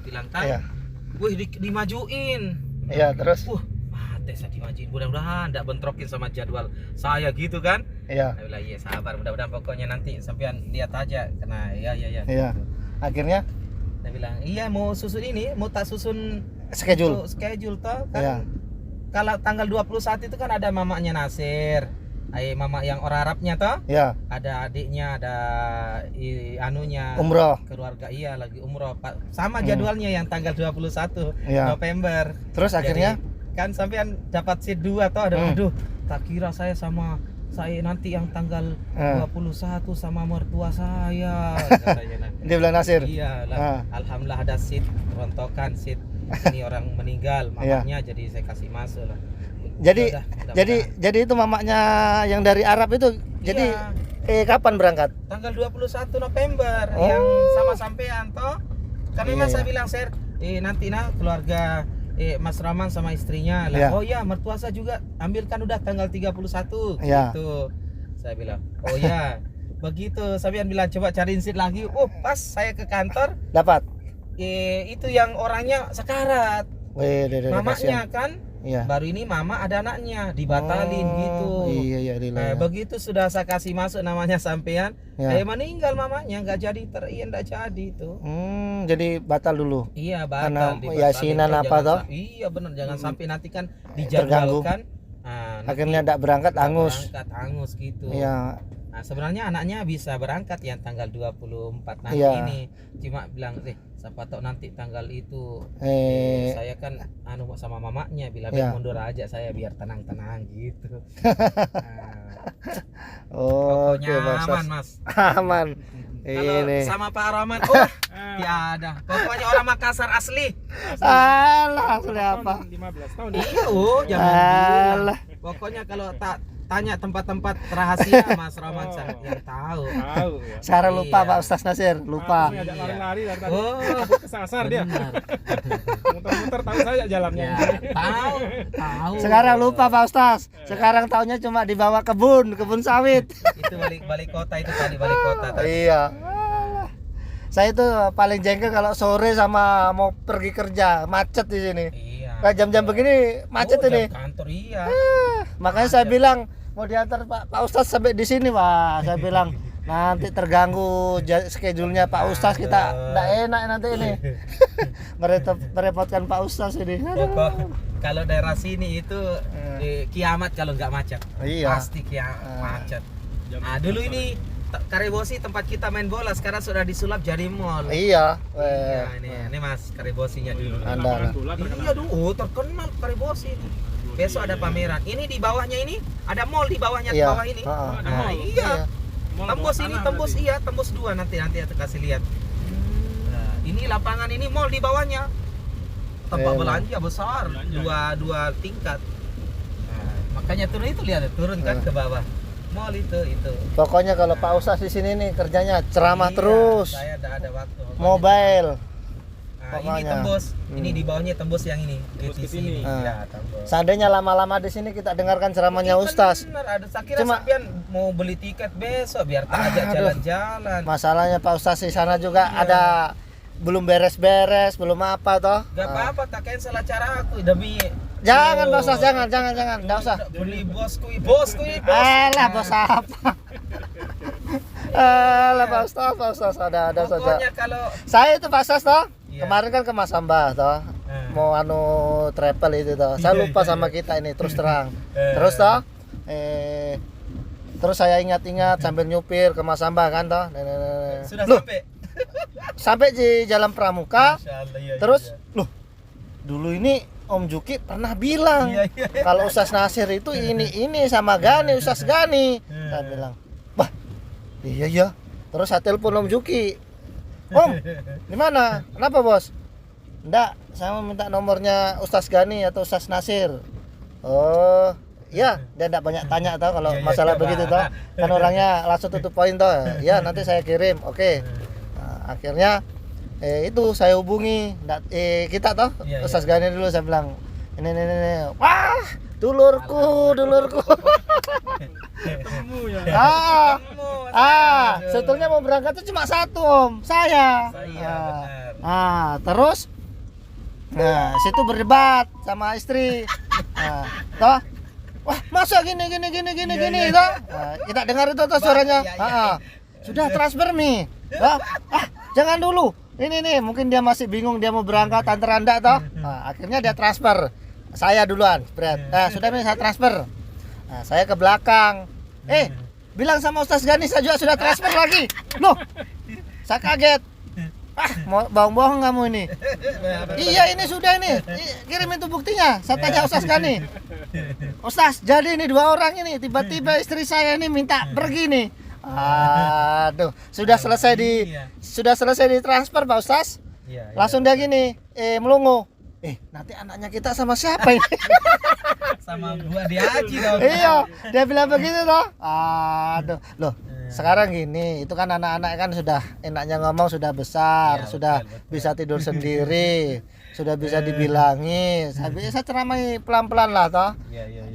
bilang kan. Iya. Wih dimajuin. Iya, terus? Mati saya dimajuin. Mudah-mudahan enggak bentrokin sama jadwal saya gitu kan. Iya. Saya bilang iya sabar, mudah-mudahan pokoknya nanti sampean lihat aja karena ya. Iya. Akhirnya Saya bilang iya mau susun ini, mau tak susun schedule. schedule toh kan. Iya. Kalau tanggal 21 itu kan ada mamanya Nasir. Mama yang orang Arabnya toh. Iya. Ada adiknya, ada anunya. Umroh. Keluarga iya lagi umroh. Sama jadwalnya yang tanggal 21 Iya. November. Terus akhirnya Kan sampean dapat seat 2 toh. Aduh, tak kira saya nanti yang tanggal 21 sama mertua saya katanya. dia bilang Nasir. Iya lah. Alhamdulillah ada seat rontokan seat ini orang meninggal mamanya jadi saya kasih masuk lah. Jadi Udah, jadi itu mamaknya yang dari Arab itu. Jadi kapan berangkat? Tanggal 21 November yang sama sampean toh. Kan memang saya bilang nanti keluarga Mas Rahman sama istrinya lah. Oh ya, mertua saya juga ambilkan udah tanggal 31 gitu. Saya bilang, "Oh ya." Begitu sampean bilang coba cariin seat lagi. Oh, pas saya ke kantor Dapat. Itu yang orangnya sekarat. Mamanya kan. Iya. Baru ini mama ada anaknya dibatalin gitu. Iya. Begitu sudah saya kasih masuk namanya sampean, meninggal mamanya nggak jadi nggak jadi itu. Jadi batal dulu. Iya batal. Karena yasinan apa toh? Iya benar jangan sampai nanti kan dijadwalkan. Akhirnya tidak berangkat angus. Angus gitu. Iya. Nah sebenarnya anaknya bisa berangkat yang tanggal 24 nanti ini. Cuma bilang siapa tahu nanti tanggal itu saya kan sama mamanya bilang mundur aja saya biar tenang-tenang gitu. Pokoknya aman Mas. Aman. Kalau sama Pak Rahman tiada. Pokoknya orang Makassar asli. Alah, asli apa? 15 tahun. Iya, jangan. Pokoknya kalau tak tanya tempat-tempat rahasia Mas Rahman yang tahu. Sekarang lupa Pak Ustaz Nasir, lupa. Lari-lari dari tadi. Kesasar dia. Muter-muter tahu saya jalannya. Tahu. Sekarang lupa Pak Ustaz. Sekarang taunya cuma dibawa kebun sawit. Itu balik kota itu tadi balik kota tadi. Iya. Saya itu paling jengkel kalau sore sama mau pergi kerja, macet di sini. Iya. Nah, jam-jam begini macet ini. Kantor iya. Makanya saya bilang mau diantar Pak Ustaz sampai di sini, Pak. Saya bilang nanti terganggu schedule-nya Pak Ustaz, kita enggak enak nanti ini. Merepotkan Pak Ustaz ini. Pokok kalau daerah sini itu kiamat kalau nggak macet. Iya. Pasti macet. Nah, dulu ini Karebosi tempat kita main bola sekarang sudah disulap jadi mall. Iya. Ini Mas Karebosinya dulu. Anda. Iya dulu terkenal Karebosi ini. Besok ada pameran. Ini di bawahnya ini ada mall di bawahnya bawah ini. Iya. Tembus 2 nanti aku kasih lihat. Nah, ini lapangan ini mall di bawahnya. Tempat belanja besar, dua tingkat. Nah, makanya turun kan ke bawah. Mall itu. Pokoknya kalau Pak Ustaz di sini nih kerjanya ceramah terus. Saya ada waktu. Mobile. Ini tembus. Ini di bawahnya tembus yang ini. Di sini. Ya, tembus. Seandainya lama-lama di sini kita dengarkan ceramahnya Ustaz. Benar, sampean mau beli tiket besok biar tak ajak jalan-jalan. Masalahnya Pak Ustaz di sana juga ada belum beres-beres, belum apa toh? Gak apa-apa, tak cancel acara aku demi. Jangan Pak Ustaz, jangan, enggak usah. Beli bosku. Alah, bos apa? Alah, Pak Ustaz ada saja. Pokoknya kalau saya itu Pak Ustaz toh, kemarin kan ke Mas Sambah toh. Mau travel itu toh. Saya lupa sama kita ini terus terang. Terus toh terus saya ingat-ingat sambil nyupir ke Mas Sambah kan toh. Sudah sampai. Sampai di Jalan Pramuka. Iya, terus dulu ini Om Juki pernah bilang kalau Ustaz Nasir itu ini sama Gani, Ustaz Gani. Saya bilang, "Wah, iya." Terus saya telepon Om Juki. "Om, di mana? Kenapa, Bos?" "Enggak, saya mau minta nomornya Ustaz Gani atau Ustaz Nasir." "Oh, ya." Dia enggak banyak tanya toh kalau masalah begitu toh. Kan orangnya langsung tutup poin toh. "Ya, nanti saya kirim." Oke. Nah, akhirnya itu saya hubungi kita toh Ustaz Gani dulu, saya bilang ini wah dulurku Ketemu ya. sebetulnya mau berangkat itu cuma satu Om, saya. Benar. Nah, terus situ berdebat sama istri. Toh, wah masa gini toh. Kita dengar itu toh suaranya. Sudah transfer nih. Jangan dulu. Ini nih, mungkin dia masih bingung dia mau berangkat antar Anda toh. Akhirnya dia transfer. Saya duluan, Bret. Sudah nih saya transfer. Saya ke belakang. Bilang sama Ustaz Gani saya juga sudah transfer lagi. Loh. Saya kaget. Mau bohong kamu ini. Iya ini sudah ini. Kirim itu buktinya. Saya tanya Ustaz Gani. Ustaz, jadi ini 2 orang ini tiba-tiba istri saya ini minta pergi nih. Aduh, sudah selesai di transfer Pak Ustaz. Langsung dia gini, melongo. Nanti anaknya kita sama siapa ini? Sama gua dia Haji dong. Iya, dia bilang begitu toh. Aduh, loh. Sekarang gini, itu kan anak-anak kan sudah enaknya ngomong sudah besar, sudah bisa tidur sendiri, sudah bisa dibilangi. Saya ceramai pelan-pelan lah toh.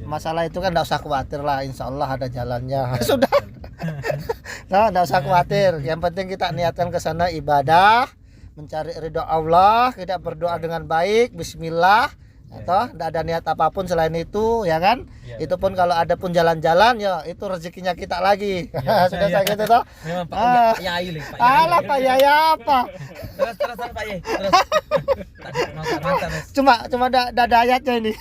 Masalah itu kan enggak usah khawatir lah, insya Allah ada jalannya. Sudah. Nah, enggak usah khawatir. Yang penting kita niatkan ke sana ibadah, mencari ridho Allah, kita berdoa dengan baik, bismillah. Atau tidak ada niat apapun selain itu, ya kan? Itu pun kalau ada pun jalan-jalan, ya itu rezekinya kita lagi. Sudah saya gitu toh. Memang Pak Yai Pak Yai. Alah Pak Yai apa? Terus Pak Yai. Terus. Cuma ada ayatnya ini.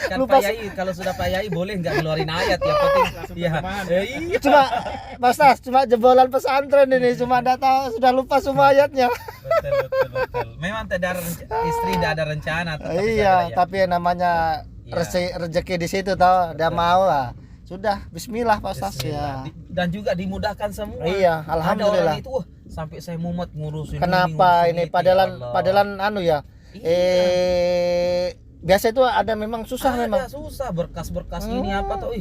Kan Pak Yai kalau sudah Pak Yai boleh nggak ngeluarin ayat ya penting. Iya. Cuma Mas Tas, cuma jebolan pesantren ini, cuma enggak tahu sudah lupa semua ayatnya. Betul. Memang tidak ada istri tidak ada rencana. Iya, tapi yang namanya rezeki di situ toh, dia mau lah. Sudah, bismillah Pak Ustaz ya. Dan juga dimudahkan semua. Iya, alhamdulillah. Ada orang itu sampai saya mumet ngurusin kenapa ini padahal anu ya. Biasa itu ada memang susah memang. Susah berkas-berkas ini apa tuh.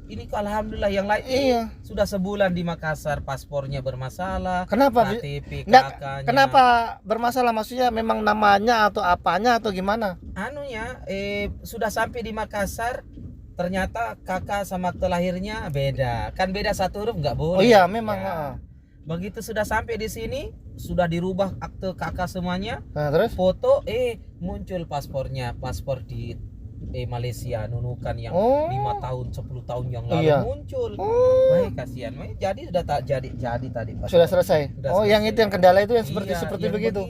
Ini alhamdulillah yang lain sudah sebulan di Makassar paspornya bermasalah. Kenapa? KTP kakaknya. Kenapa bermasalah, maksudnya memang namanya atau apanya atau gimana? Anunya sudah sampai di Makassar ternyata kakak sama akte lahirnya beda. Kan beda 1 huruf nggak boleh. Oh iya memang. Begitu sudah sampai di sini sudah dirubah akte kakak semuanya. Nah, terus foto muncul paspor di Malaysia nunukan yang 5 tahun 10 tahun yang lalu muncul. Baik kasihan. Jadi sudah tak jadi tadi paspor. Sudah selesai. Selesai. Yang itu yang kendala itu yang seperti begitu.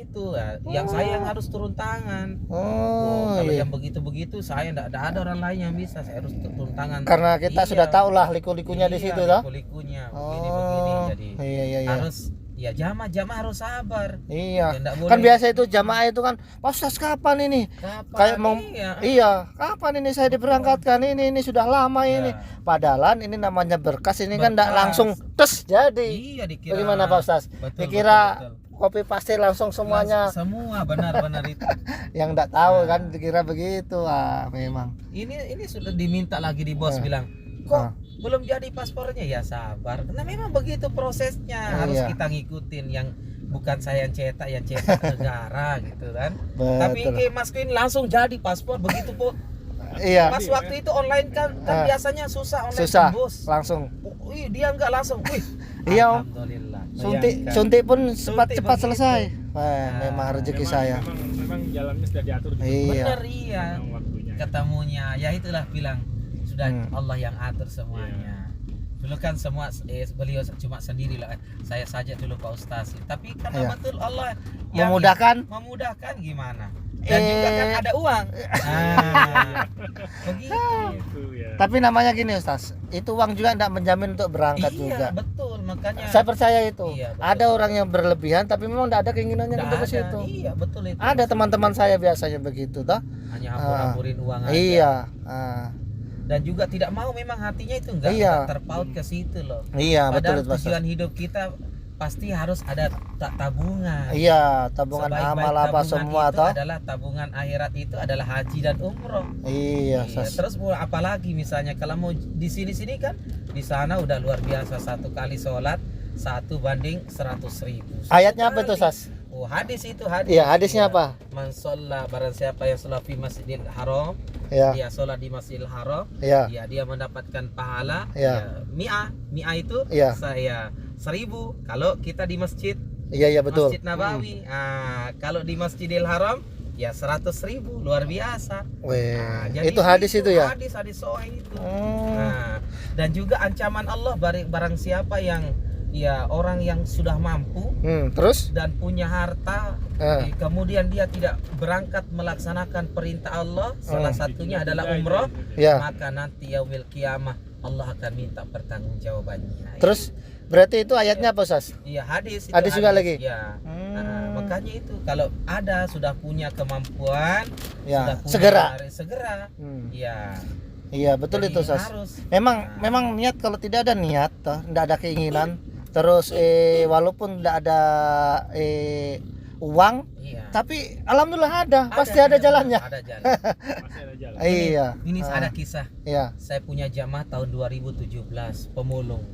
Yang saya yang harus turun tangan. Kalau yang begitu saya enggak ada orang lain yang bisa, saya harus turun tangan. Karena kita sudah tahu lah liku-likunya di situ toh. Liku-likunya begini jadi. Harus ya jamaah harus sabar. Iya. Kan biasa itu jamaah itu kan, Pak Ustaz kapan ini? Kayak mau kapan ini saya diberangkatkan ini sudah lama ini. Padahal ini namanya berkas ini kan enggak langsung tes jadi. Iya dikira. Bagaimana Pak Ustaz? Dikira copy paste langsung semuanya. Semua benar itu. Yang enggak tahu kan dikira begitu. Memang. Ini sudah diminta lagi di bos bilang, "Kok belum jadi paspornya?" Ya sabar, karena memang begitu prosesnya. Harus kita ngikutin, yang bukan saya yang cetak negara gitu kan. Betul. Tapi Mas Queen langsung jadi paspor begitu po. Iya. Pas waktu itu online kan biasanya susah online tembus langsung. Dia enggak langsung. Iya. Alhamdulillah. Suntik pun cepat selesai. Memang rezeki saya. Memang jalannya sudah diatur. Benar ketemunya ya itulah bilang sudah Allah yang atur semuanya. Dulu kan semua beliau cuma sendiri lah, saya saja dulu Pak Ustaz. Tapi karena betul Allah yang memudahkan gimana? Dan juga kan ada uang. Begitu. Tapi namanya gini Ustaz, itu uang juga tidak menjamin untuk berangkat juga. Iya betul, makanya saya percaya itu. Ada orang yang berlebihan tapi memang tidak ada keinginannya untuk ke situ. Iya betul itu. Ada teman-teman saya biasanya begitu toh. Hanya hambur-hamburin uang aja. Iya. Dan juga tidak mau, memang hatinya itu enggak terpaut ke situ loh. Iya, padahal betul. Tujuan hidup kita pasti harus ada tabungan. Iya, tabungan amal apa semua toh. Adalah tabungan akhirat itu adalah haji dan umroh. Iya. Terus apalagi misalnya kalau mau di sini kan di sana udah luar biasa, 1 kali sholat 1:100.000. Ayatnya apa itu Sas? Hadis itu hadis. Iya, hadisnya apa? Man sholla, barang siapa yang sholat di Masjidil Haram, dia sholat di Masjidil Haram, dia mendapatkan pahala. Mi'ah itu saya 1000. Kalau kita di masjid Iya betul. Masjid Nabawi. Kalau di Masjidil Haram ya 100.000, luar biasa. Weh, Jadi itu hadis itu ya. Hadis sahih itu. Dan juga ancaman Allah barang siapa yang ya orang yang sudah mampu terus dan punya harta, kemudian dia tidak berangkat melaksanakan perintah Allah, salah satunya adalah umroh, maka nanti yaumil qiyamah Allah akan minta pertanggungjawabannya. Terus berarti itu ayatnya apa, Ustaz? Iya, hadis. Hadis juga lagi. Ya. Makanya itu kalau ada sudah punya kemampuan, ya, sudah punya segera. Ya. Iya, betul. Jadi itu, Ustaz. Memang niat, kalau tidak ada niat, tidak ada keinginan, terus walaupun tidak ada uang, tapi alhamdulillah pasti ada jalannya. Ada jalan. Masih ada jalan. Iya. Ini ada kisah. Iya. Saya punya jamaah tahun 2017, pemulung.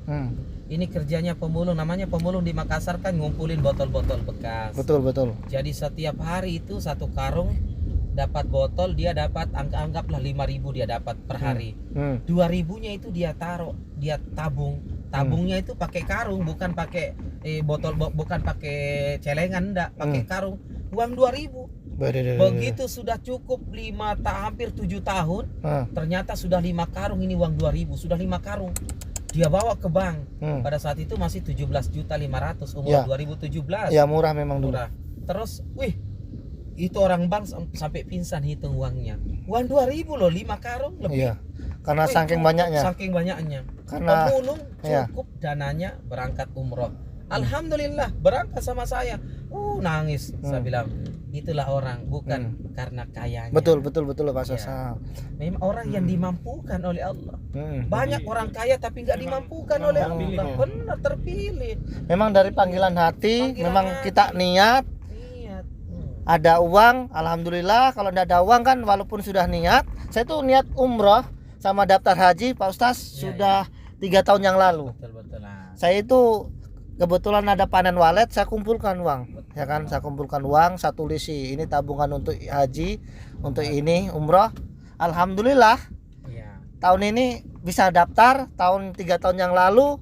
Ini kerjanya pemulung, namanya pemulung di Makassar kan ngumpulin botol-botol bekas. Betul. Jadi setiap hari itu satu karung dapat botol, dia dapat anggaplah 5.000 dia dapat per hari. 2.000-nya itu dia taruh, dia tabungnya itu pakai karung, bukan pakai botol, bukan pakai celengan, enggak, pakai karung. Uang 2.000. Begitu sudah cukup hampir 7 tahun, ternyata sudah 5 karung, ini uang 2.000, sudah 5 karung. Dia bawa ke bank. Pada saat itu masih 17.500.000 umur 2017. Ya, murah memang dulu. Terus, itu orang bank sampai pingsan hitung uangnya. Uang 2.000 loh, 5 karung lebih. Iya. Karena saking banyaknya. Karena pemulung cukup dananya berangkat umroh. Alhamdulillah berangkat sama saya. Nangis. Saya bilang, itulah orang, bukan karena kayanya. Betul Pak Sasa. Memang orang yang dimampukan oleh Allah. Banyak orang kaya tapi nggak dimampukan oleh Allah. Benar, terpilih. Memang dari panggilan hati, kita niat. Ada uang, alhamdulillah. Kalau tidak ada uang kan, walaupun sudah niat. Saya tuh niat umroh sama daftar haji, Pak Ustaz, sudah 3 tahun yang lalu. Betul. Saya itu kebetulan ada panen walet, saya kumpulkan uang. Ya kan, saya kumpulkan uang, saya tulis ini tabungan untuk haji, untuk ini umroh. Alhamdulillah. Tahun ini bisa daftar, 3 tahun yang lalu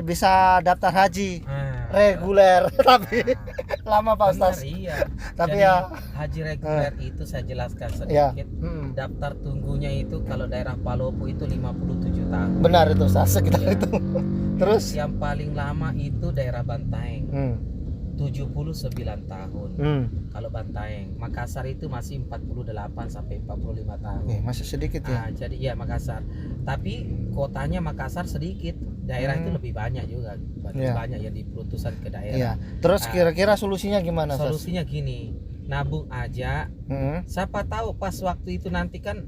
bisa daftar haji. Reguler tapi lama Pak Ustaz. Iya. Tapi jadi, ya haji reguler itu saya jelaskan sedikit. Daftar tunggunya itu kalau daerah Palopo itu 57 tahun. Benar itu Ustaz, sekitar itu. Terus yang paling lama itu daerah Bantaeng. 79 tahun. Kalau Bantaeng, Makassar itu masih 48 sampai 45 tahun. Masih sedikit ya. Jadi ya Makassar. Tapi kotanya Makassar sedikit. Daerah itu lebih banyak juga. Banyak yang diputusan ke daerah. Terus kira-kira solusinya gimana? Solusinya gini, nabung aja. Siapa tahu pas waktu itu nanti kan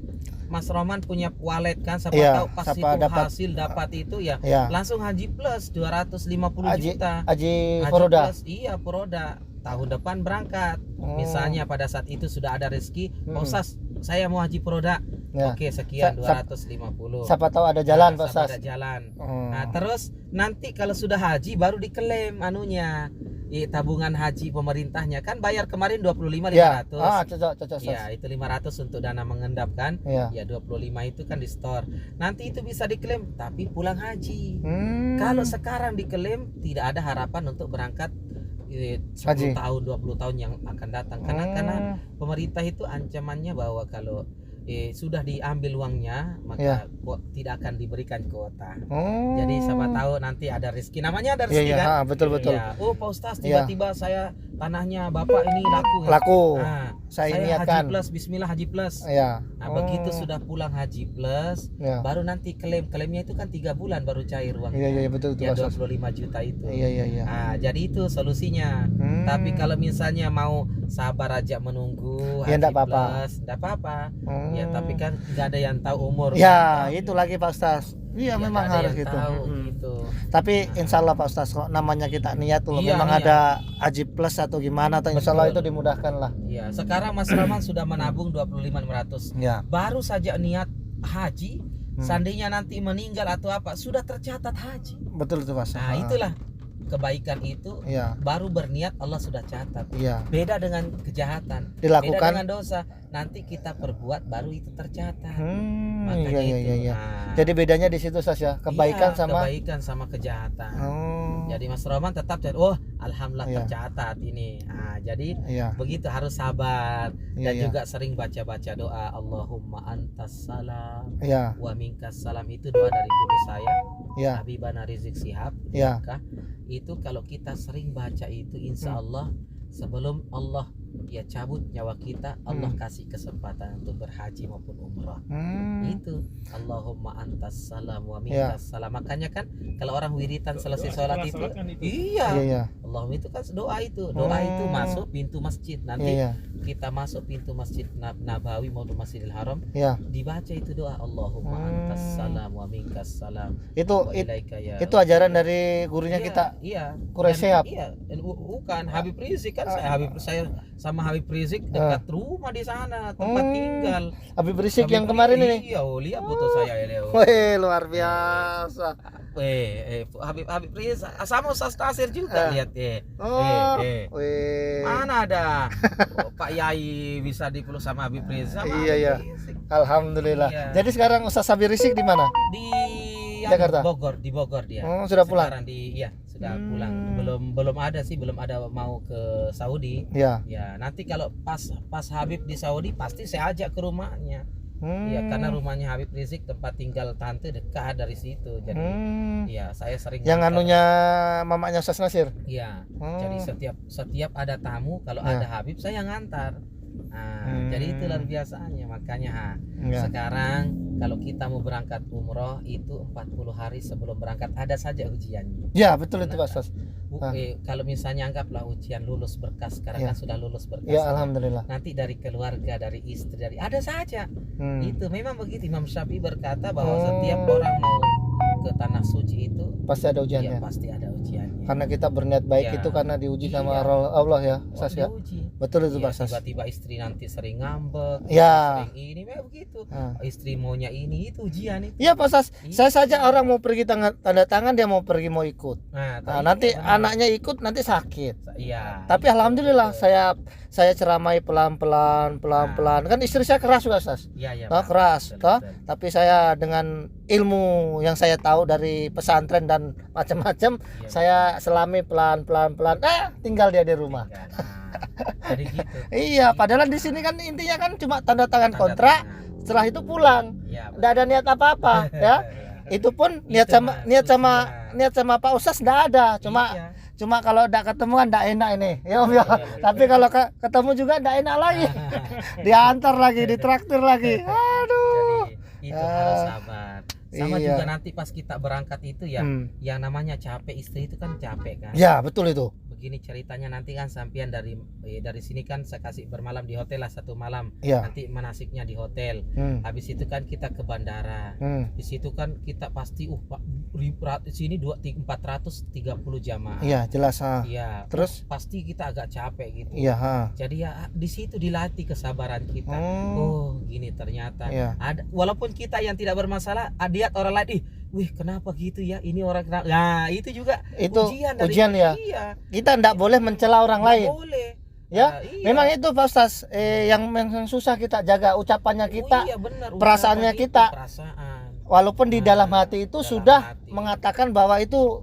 Mas Roman punya wallet kan, siapa tahu pas itu hasil dapat itu langsung haji plus 250 juta. Haji Poroda. Iya, Poroda. Tahun depan berangkat. Misalnya pada saat itu sudah ada rezeki, Pak Ustaz, saya mau haji Poroda. Oke, sekian 250. Siapa tahu ada jalan, Pak Ustaz. Ada jalan. Nah, terus nanti kalau sudah haji baru diklaim tabungan haji pemerintahnya kan bayar kemarin 25.500. Cocok. Ya, itu 500 untuk dana mengendap kan. Ya 25 itu kan di store. Nanti itu bisa diklaim tapi pulang haji. Kalau sekarang diklaim tidak ada harapan untuk berangkat 10 tahun 20 tahun yang akan datang karena pemerintah itu ancamannya bahwa kalau sudah diambil uangnya maka tidak akan diberikan kuota. Jadi siapa tahu nanti ada rezeki, namanya ada rezeki kan. Betul. Pak Ustaz, tiba-tiba saya tanahnya Bapak ini laku. Saya niatkan haji plus, bismillah haji plus. Begitu sudah pulang haji plus, baru nanti klaimnya itu kan 3 bulan baru cair uangnya. Betul. Ya 25 juta itu. Iya. Jadi itu solusinya. Tapi kalau misalnya mau sabar aja menunggu haji enggak plus, enggak apa-apa. Ya tapi kan nggak ada yang tahu umur. Itu lagi Pak Ustaz. Iya, memang harus gitu. Tapi insya Allah Pak Ustaz, kok namanya kita niat tuh memang ada haji plus atau gimana, atau insya Allah itu dimudahkan lah. Iya, sekarang Mas Rahman sudah menabung 25.500. Baru saja niat haji, seandainya nanti meninggal atau apa sudah tercatat haji. Betul itu Pak. Nah, itulah kebaikan itu baru berniat Allah sudah catat. Beda dengan kejahatan, dilakukan, beda dengan dosa. Nanti kita perbuat baru itu tercatat. Jadi bedanya di situ Sas ya, kebaikan sama kejahatan. Jadi Mas Roman tetap jadi, oh alhamdulillah Iya. tercatat ini. Nah, jadi Iya. begitu harus sabar Iya, dan iya. juga sering baca-baca doa Allahumma antas salam Iya. wa minkas salam, itu doa dari guru saya Iya. Habibana Rizik Shihab di Iya. Mekah. Itu kalau kita sering baca itu insya Allah sebelum Allah ya cabut nyawa kita, Allah kasih kesempatan untuk berhaji maupun umrah. Itu Allahumma antas salam wa minkas salam. Makanya kan kalau orang wiritan selesai sholat itu, kan itu. iya, Iya. Allahumma itu kan doa itu masuk pintu masjid. Nanti Iya. kita masuk pintu Masjid Nabawi maupun Masjidil Haram, Iya. dibaca itu doa Allahumma antas salam wa minkas salam Itu wa ilaika ya. itu ajaran dari gurunya Iya, kita. iya. Quraisy Dan- Shihab. Iya, dan bukan Habib Rizik kan, saya sama Habib Rizik dekat rumah di sana tempat tinggal. Habib Rizik yang Habib kemarin Rizik, ini. iya, lihat foto saya ya Leo. Wih, luar biasa. Habib Rizik sama Ustaz Nasir juga, lihat Oh. eh. Wih. Mana ada Pak Yai bisa dipeluk sama Habib Rizik sama Iya, iya. Habib Rizik. Alhamdulillah. Iya. Jadi sekarang Ustaz Habib Rizik di mana? Di Jakarta? di Bogor dia. Oh, sudah pulang? Sekarang sudah pulang. Belum ada mau ke Saudi. Iya. Ya, nanti kalau pas Habib di Saudi pasti saya ajak ke rumahnya. Ya, karena rumahnya Habib Rizik tempat tinggal tante dekat dari situ. Jadi ya saya sering Yang ngantar. anunya mamanya Ustaz Nasir. Iya. Oh. Jadi setiap ada tamu kalau Ya. ada Habib saya ngantar. Nah, jadi itu luar biasanya. Makanya Ya. sekarang kalau kita mau berangkat umroh itu 40 hari sebelum berangkat ada saja ujiannya. Ya, betul itu Pak Kenapa? Ustaz. Ah. Kalau misalnya anggaplah ujian lulus berkas, sekarang Ya. kan sudah lulus berkas. Ya, alhamdulillah. Nanti dari keluarga, dari istri, dari ada saja. Itu memang begitu. Imam Syafi'i berkata bahwa Oh. setiap orang mau ke tanah suci itu Pasti ada ya ujiannya. pasti ada ujiannya. Karena kita berniat baik Ya. itu karena diuji sama Iya. Allah ya, Oh, Ustaz ya. diuji. Betul itu Iya, Pak Ustaz. tiba-tiba istri nanti sering ngambek, Ya. sering ini, memang begitu. Ah. Istri maunya ini, itu ujian itu. Iya Pak Ustaz. Iya. Saya saja orang mau pergi tanda tangan dia mau pergi mau ikut. Nah, Nah, tapi nanti benar. anaknya ikut nanti sakit. Iya. Tapi alhamdulillah saya ceramai pelan-pelan. Kan istri saya keras juga Ustaz. Iya, iya. Toh, Pak. keras, Betul, toh. betul. Tapi saya dengan ilmu yang saya tahu dari pesantren dan macam-macam, Iya, saya selami pelan. Tinggal dia di rumah. Nah, jadi gitu. Iya, padahal di sini kan intinya kan cuma tanda tangan Tanda kontrak, tangan. setelah itu pulang. Iya, Nggak ada niat apa-apa, ya. Itu pun niat Itu mah niat sama Pak Ustaz nggak ada, Iya. cuma kalau udah ketemu kan nggak enak ini, ya Om ya. Tapi kalau ketemu juga nggak enak lagi, diantar lagi, ditraktir lagi. Aduh. Jadi itu harus sabar. Sama Iya. juga nanti pas kita berangkat itu ya, yang namanya capek, istri itu kan capek kan. Ya betul itu. Begini ceritanya nanti kan sampean dari sini kan saya kasih bermalam di hotel lah 1 malam. Iya. Nanti manasiknya di hotel. Habis itu kan kita ke bandara. Di situ kan kita pasti sini 430 jamaah. Iya jelas ha. Iya. Terus? Pasti kita agak capek gitu. Iya ha. Jadi ya di situ dilatih kesabaran kita. Oh, gini ternyata. Iya. Ada walaupun kita yang tidak bermasalah, lihat orang lain, wih kenapa gitu ya? Ini orang kenapa? Nah, itu juga Itu ujian ya. Iya. Kita nggak boleh mencela orang lain. Boleh. Ya, Nah, iya. memang itu Pak Ustaz yang susah kita jaga ucapannya kita, iya, benar. perasaannya Ucapan kita. itu, perasaan. walaupun di dalam hati itu dalam sudah hati. mengatakan bahwa itu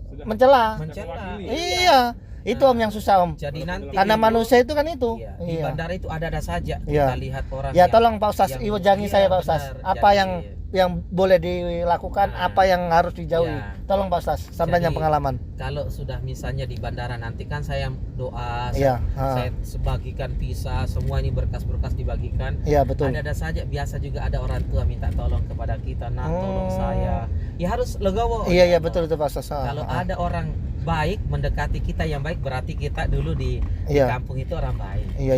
Sudah mencela. Mencela. Iya, itu Om yang susah Om. Jadi nanti Karena itu- manusia itu kan itu. Iya, di bandara itu ada saja Iya. kita lihat orang. Ya tolong Pak Ustaz yang- iwajangi iya, saya Pak Ustaz. benar. Apa Jadi- yang boleh dilakukan, Nah. apa yang harus dijauhi. Iya. Tolong Pak Ustaz, sampai yang Jadi, pengalaman. Kalau sudah misalnya di bandara nanti kan saya doa, Iya, saya sebagikan visa, semua ini berkas-berkas dibagikan. Iya betul. Ada saja biasa juga ada orang tua minta tolong kepada kita, nah tolong saya. Ya harus legowo. Iya betul itu Pak Ustaz. Kalau ada orang baik mendekati kita yang baik, berarti kita dulu di Iya. kampung itu orang baik. Iya.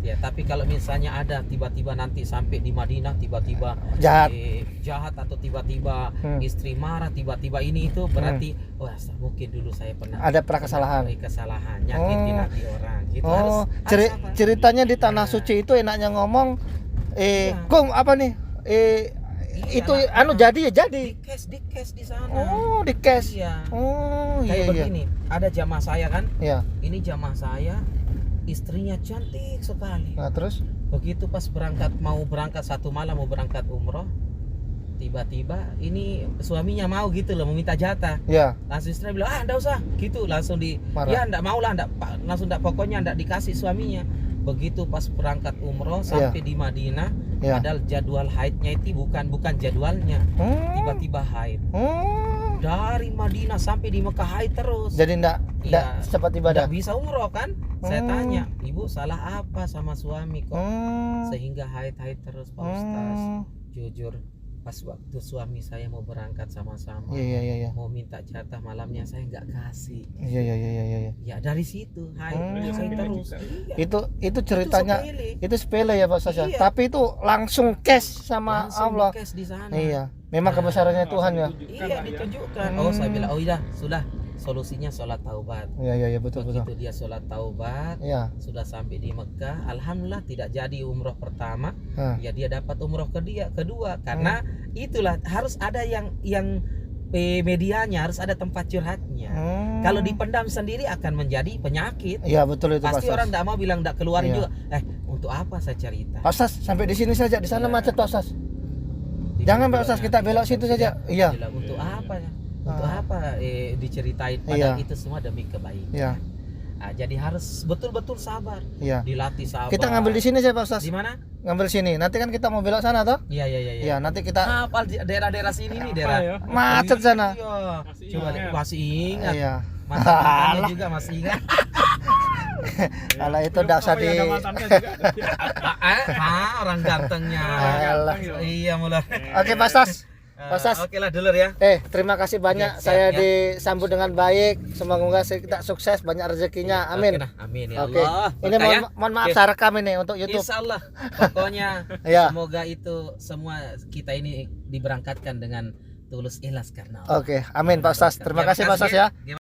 Ya, tapi kalau misalnya ada tiba-tiba nanti sampai di Madinah tiba-tiba Jahat. jahat atau tiba-tiba istri marah, tiba-tiba ini itu berarti wah mungkin dulu saya pernah Kesalahan. kesalahan nyakitin hati orang. Gitu Oh, sabar. ceritanya di tanah Nah. suci itu enaknya ngomong Iya. Kong apa nih? Iya, Itu nah, jadi ya jadi. di cash di sana. Oh, di cash. Iya. Oh, Kayak iya. begini, ada jamaah saya kan, Iya. ini jamaah saya, istrinya cantik sekali. Nah, terus Begitu pas mau berangkat 1 malam mau berangkat umroh, tiba-tiba ini suaminya mau gitu loh, meminta jatah. Ya. Langsung istrinya bilang, ah enggak usah gitu, langsung Marah. ya enggak mau lah, langsung enggak, pokoknya enggak dikasih suaminya. Begitu pas berangkat umroh sampai di Madinah, Ya. padahal jadwal haidnya itu bukan jadwalnya, tiba-tiba haid. Dari Madinah sampai di Mekah haid terus. Jadi enggak Iya. cepat ibadah. Nggak bisa umroh kan? Saya tanya, ibu salah apa sama suami kok sehingga haid terus Pak Ustaz? Jujur, pas waktu suami saya mau berangkat sama-sama, Iya. mau minta jatah malamnya saya nggak kasih. Iya. Ya dari situ haid terus. Iya. Itu ceritanya itu sepele ya Pak Ustaz. Iya. Tapi itu langsung cash sama Langsung Allah. dikes di sana. Iya. Memang kebesarannya Tuhan ya. Iya, ditunjukkan. Oh, saya bilang, oh iya, sudah. Solusinya sholat taubat. Iya betul. Begitu dia sholat taubat, Iya. sudah sampai di Mekah, alhamdulillah tidak jadi umroh pertama, ya dia dapat umroh kedua, karena itulah harus ada yang medianya, harus ada tempat curhatnya. Kalau dipendam sendiri akan menjadi penyakit. Iya betul itu Pak Pasti Ustaz. orang tidak mau bilang, tidak keluarin Iya. juga. Untuk apa saya cerita? Pak Ustaz, sampai di sini saja, di sana Iya. macet Pak Ustaz. Jangan Pak Ustaz, kita belok situ saja. Iya. Bilang, untuk apa ya? Untuk apa diceritain, Iya. padahal itu semua demi kebaikan. Iya. Jadi harus betul-betul sabar, Iya. dilatih sabar. Kita ngambil di sini saja Pak Ustaz. Di mana? Ngambil sini. Nanti kan kita mau belok sana toh? Iya. Iya, nanti kita Hafal daerah-daerah sini nih, Apa daerah ya? macet sana. Iya. Masih Coba ingat. masih ingat. Iya. Mantan-mantannya juga masih ingat. Alah itu enggak usah Oh, di iya, ada mantannya juga. Orang gantengnya. Alah. Iya mulai. Oke Pak Ustaz. Pak Ustaz. Oke lah dulur ya. Terima kasih banyak. Siap, Saya ya. disambut dengan baik. Semoga kita sukses, banyak rezekinya. Amin. Oke, nah, amin ya Oke. Allah. Ini mohon maaf Oke. saya rekam ini untuk YouTube. Insya Allah. Pokoknya Iya. semoga itu semua kita ini diberangkatkan dengan tulus ikhlas karena Allah. Oke, amin Pak Ustaz. Terima kasih Pak Ustaz ya.